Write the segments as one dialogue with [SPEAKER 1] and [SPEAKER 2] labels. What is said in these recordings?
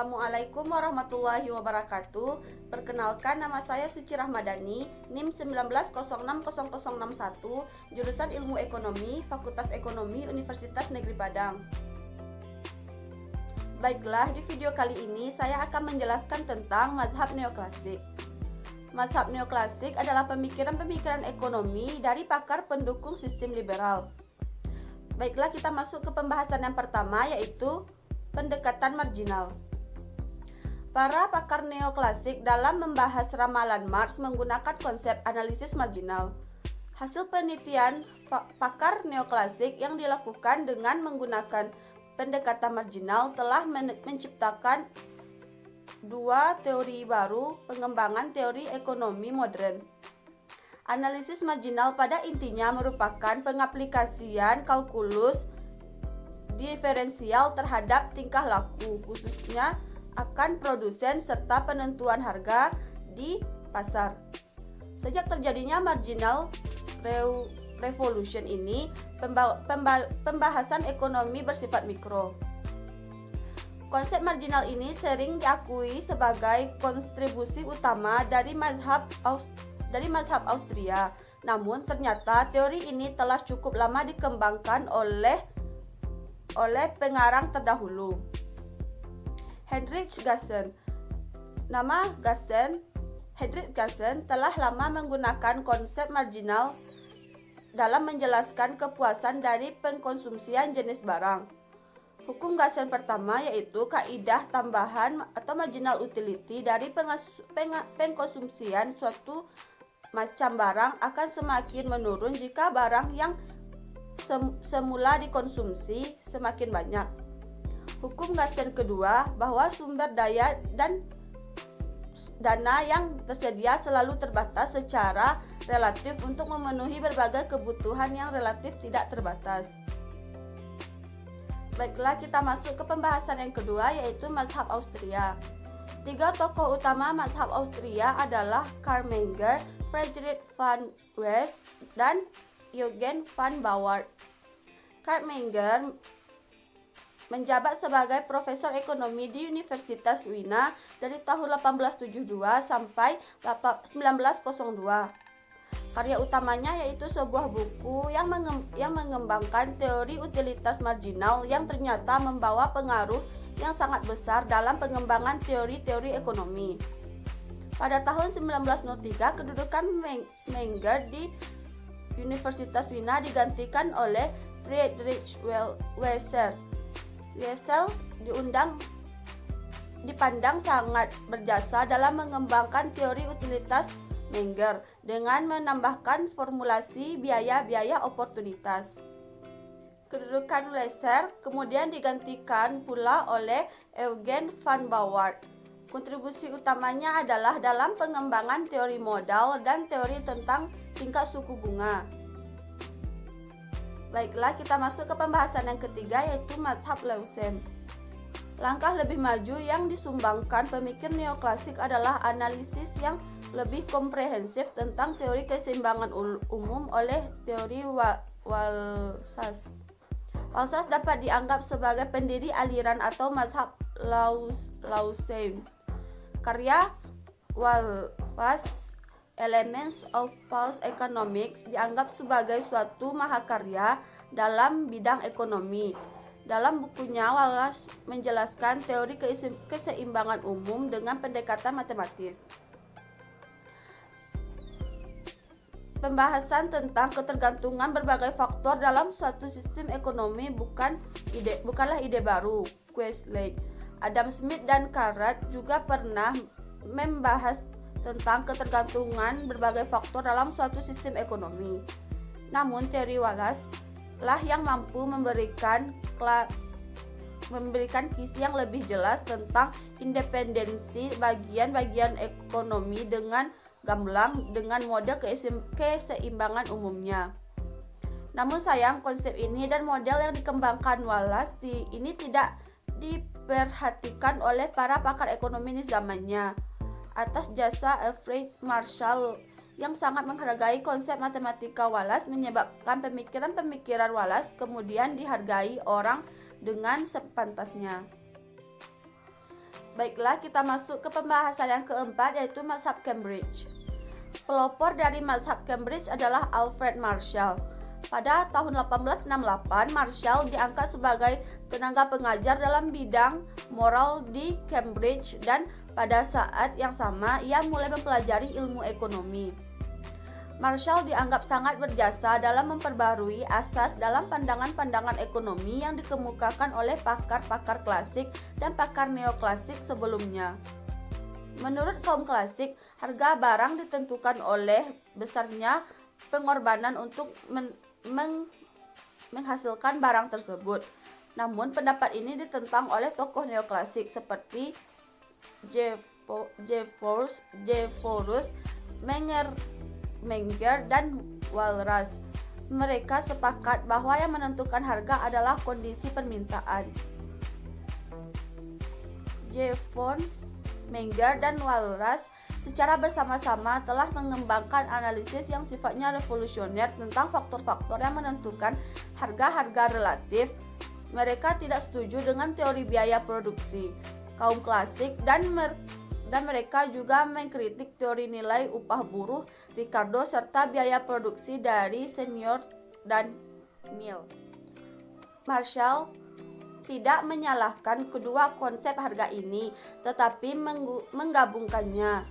[SPEAKER 1] Assalamualaikum warahmatullahi wabarakatuh. Perkenalkan, nama saya Suci Rahmadani, NIM 19060061, jurusan Ilmu Ekonomi, Fakultas Ekonomi, Universitas Negeri Padang. Baiklah, di video kali ini saya akan menjelaskan tentang mazhab neoklasik. Mazhab neoklasik adalah pemikiran-pemikiran ekonomi dari pakar pendukung sistem liberal. Baiklah, kita masuk ke pembahasan yang pertama, yaitu pendekatan marginal. Para pakar neoklasik dalam membahas ramalan Marx menggunakan konsep analisis marginal. Hasil penelitian pakar neoklasik yang dilakukan dengan menggunakan pendekatan marginal telah menciptakan dua teori baru pengembangan teori ekonomi modern. Analisis marginal pada intinya merupakan pengaplikasian kalkulus diferensial terhadap tingkah laku, khususnya akan produsen serta penentuan harga di pasar. Sejak terjadinya marginal revolution ini, pembahasan ekonomi bersifat mikro. Konsep marginal ini sering diakui sebagai kontribusi utama dari mazhab Austria. Namun ternyata teori ini telah cukup lama dikembangkan oleh pengarang terdahulu, Heinrich Gassen. Heinrich Gassen telah lama menggunakan konsep marginal dalam menjelaskan kepuasan dari pengkonsumsian jenis barang. Hukum Gassen pertama yaitu kaidah tambahan atau marginal utility dari pengkonsumsian suatu macam barang akan semakin menurun jika barang yang semula dikonsumsi semakin banyak. Hukum Gassen kedua bahwa sumber daya dan dana yang tersedia selalu terbatas secara relatif untuk memenuhi berbagai kebutuhan yang relatif tidak terbatas. Baiklah, kita masuk ke pembahasan yang kedua, yaitu mazhab Austria. Tiga tokoh utama mazhab Austria adalah Karl Menger, Friedrich von West, dan Eugen van Bauwart. Karl Menger menjabat sebagai profesor ekonomi di Universitas Wina dari tahun 1872 sampai 1902. Karya utamanya yaitu sebuah buku yang mengembangkan teori utilitas marginal yang ternyata membawa pengaruh yang sangat besar dalam pengembangan teori-teori ekonomi. Pada tahun 1903, kedudukan Menger di Universitas Wina digantikan oleh Friedrich Wessel. Wessel dipandang sangat berjasa dalam mengembangkan teori utilitas Menger dengan menambahkan formulasi biaya-biaya oportunitas. Kedudukan Wessel kemudian digantikan pula oleh Eugen van Bauwart. Kontribusi utamanya adalah dalam pengembangan teori modal dan teori tentang tingkat suku bunga. Baiklah, kita masuk ke pembahasan yang ketiga, yaitu mazhab Leusen. Langkah lebih maju yang disumbangkan pemikir neoklasik adalah analisis yang lebih komprehensif tentang teori keseimbangan umum oleh teori Walsas. Walsas dapat dianggap sebagai pendiri aliran atau mazhab Leusen. Karya Walras, Elements of False Economics, dianggap sebagai suatu mahakarya dalam bidang ekonomi. Dalam bukunya, Walras menjelaskan teori keseimbangan umum dengan pendekatan matematis. Pembahasan tentang ketergantungan berbagai faktor dalam suatu sistem ekonomi bukanlah ide baru. Quetelet, Adam Smith, dan Cartwright juga pernah membahas tentang ketergantungan berbagai faktor dalam suatu sistem ekonomi. Namun teori Walras lah yang mampu memberikan visi yang lebih jelas tentang independensi bagian-bagian ekonomi dengan gamblang dengan model keseimbangan umumnya. Namun sayang, konsep ini dan model yang dikembangkan Walras ini tidak diperhatikan oleh para pakar ekonomi di zamannya. Atas jasa Alfred Marshall yang sangat menghargai konsep matematika Walras menyebabkan pemikiran-pemikiran Walras kemudian dihargai orang dengan sepantasnya. Baiklah, kita masuk ke pembahasan yang keempat, yaitu mazhab Cambridge. Pelopor dari mazhab Cambridge adalah Alfred Marshall. Pada tahun 1868, Marshall diangkat sebagai tenaga pengajar dalam bidang moral di Cambridge, dan pada saat yang sama ia mulai mempelajari ilmu ekonomi. Marshall dianggap sangat berjasa dalam memperbarui asas dalam pandangan-pandangan ekonomi yang dikemukakan oleh pakar-pakar klasik dan pakar neoklasik sebelumnya. Menurut kaum klasik, harga barang ditentukan oleh besarnya pengorbanan untuk menghasilkan barang tersebut. Namun pendapat ini ditentang oleh tokoh neoklasik seperti Jefforus, Menger, dan Walras. Mereka sepakat bahwa yang menentukan harga adalah kondisi permintaan. Jefforus, Menger, dan Walras secara bersama-sama telah mengembangkan analisis yang sifatnya revolusioner tentang faktor-faktor yang menentukan harga-harga relatif. Mereka tidak setuju dengan teori biaya produksi kaum klasik, dan mereka juga mengkritik teori nilai upah buruh Ricardo serta biaya produksi dari Senior dan Mill. Marshall tidak menyalahkan kedua konsep harga ini, tetapi menggabungkannya.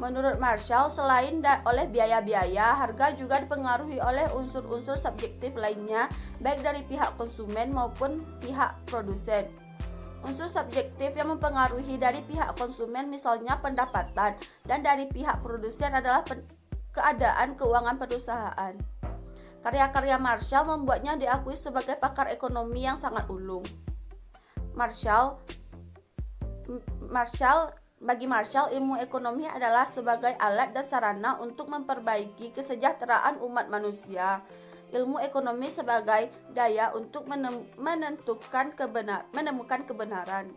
[SPEAKER 1] Menurut Marshall, selain oleh biaya-biaya, harga juga dipengaruhi oleh unsur-unsur subjektif lainnya, baik dari pihak konsumen maupun pihak produsen. Unsur subjektif yang mempengaruhi dari pihak konsumen misalnya pendapatan, dan dari pihak produsen adalah keadaan keuangan perusahaan. Karya-karya Marshall membuatnya diakui sebagai pakar ekonomi yang sangat ulung. Bagi Marshall, ilmu ekonomi adalah sebagai alat dan sarana untuk memperbaiki kesejahteraan umat manusia. Ilmu ekonomi sebagai daya untuk menemukan kebenaran.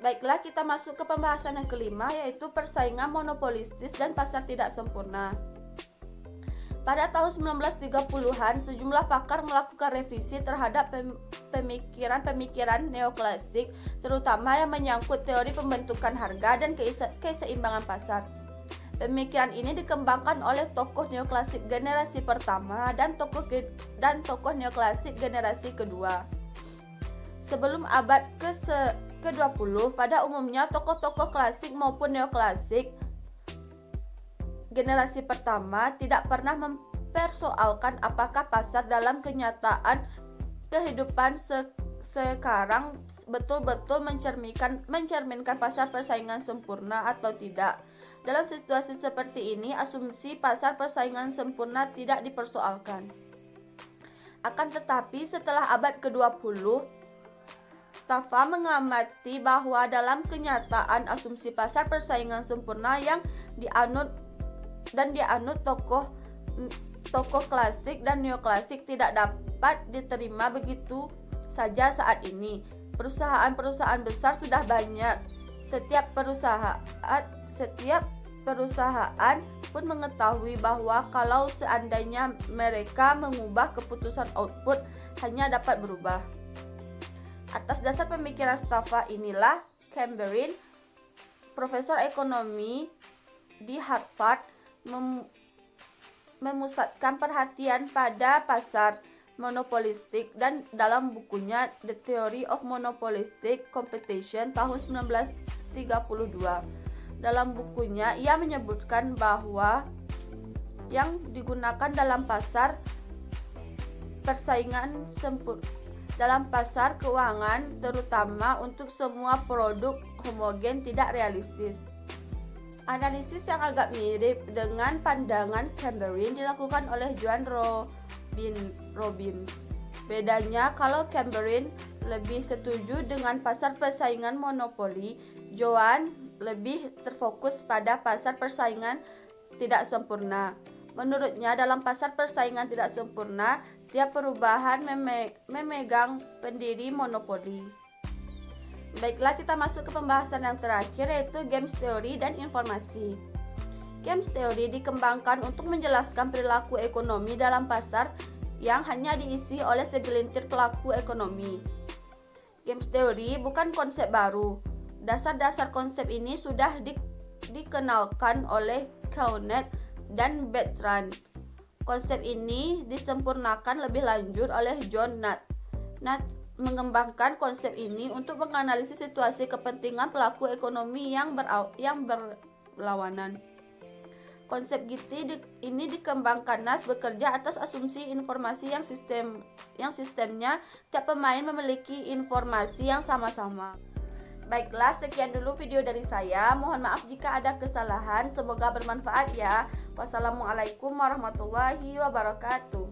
[SPEAKER 1] Baiklah, kita masuk ke pembahasan yang kelima, yaitu persaingan monopolistis dan pasar tidak sempurna. Pada tahun 1930-an, sejumlah pakar melakukan revisi terhadap pemikiran-pemikiran neoklasik, terutama yang menyangkut teori pembentukan harga dan keseimbangan pasar. Pemikiran ini dikembangkan oleh tokoh neoklasik generasi pertama dan tokoh neoklasik generasi kedua. Sebelum abad ke-20, pada umumnya tokoh-tokoh klasik maupun neoklasik generasi pertama tidak pernah mempersoalkan apakah pasar dalam kenyataan kehidupan sekarang betul-betul mencerminkan pasar persaingan sempurna atau tidak. Dalam situasi seperti ini, asumsi pasar persaingan sempurna tidak dipersoalkan. Akan tetapi, setelah abad ke-20, Staffa mengamati bahwa dalam kenyataan asumsi pasar persaingan sempurna yang dianut tokoh klasik dan neoklasik tidak dapat diterima begitu saja saat ini. Perusahaan-perusahaan besar sudah banyak. Setiap perusahaan pun mengetahui bahwa kalau seandainya mereka mengubah keputusan output hanya dapat berubah. Atas dasar pemikiran Staffa inilah Camberin, profesor ekonomi di Harvard, memusatkan perhatian pada pasar monopolistik, dan dalam bukunya The Theory of Monopolistic Competition tahun 1932. Dalam bukunya ia menyebutkan bahwa yang digunakan dalam pasar persaingan dalam pasar keuangan, terutama untuk semua produk homogen, tidak realistis. Analisis yang agak mirip dengan pandangan Camberin dilakukan oleh Joan Robbins. Bedanya, kalau Camberin lebih setuju dengan pasar persaingan monopoli, Joan lebih terfokus pada pasar persaingan tidak sempurna. Menurutnya, dalam pasar persaingan tidak sempurna, tiap perubahan memegang pendiri monopoli. Baiklah, kita masuk ke pembahasan yang terakhir, yaitu games theory dan informasi. Games theory dikembangkan untuk menjelaskan perilaku ekonomi dalam pasar yang hanya diisi oleh segelintir pelaku ekonomi. Games theory bukan konsep baru. Dasar-dasar konsep ini sudah dikenalkan oleh Kaunet dan Bertrand. Konsep ini disempurnakan lebih lanjut oleh John Nash. Nash mengembangkan konsep ini untuk menganalisis situasi kepentingan pelaku ekonomi yang berlawanan. Konsep ini dikembangkan Nash bekerja atas asumsi informasi yang sistemnya tiap pemain memiliki informasi yang sama-sama. Baiklah, sekian dulu video dari saya. Mohon maaf jika ada kesalahan. Semoga bermanfaat ya. Wassalamualaikum warahmatullahi wabarakatuh.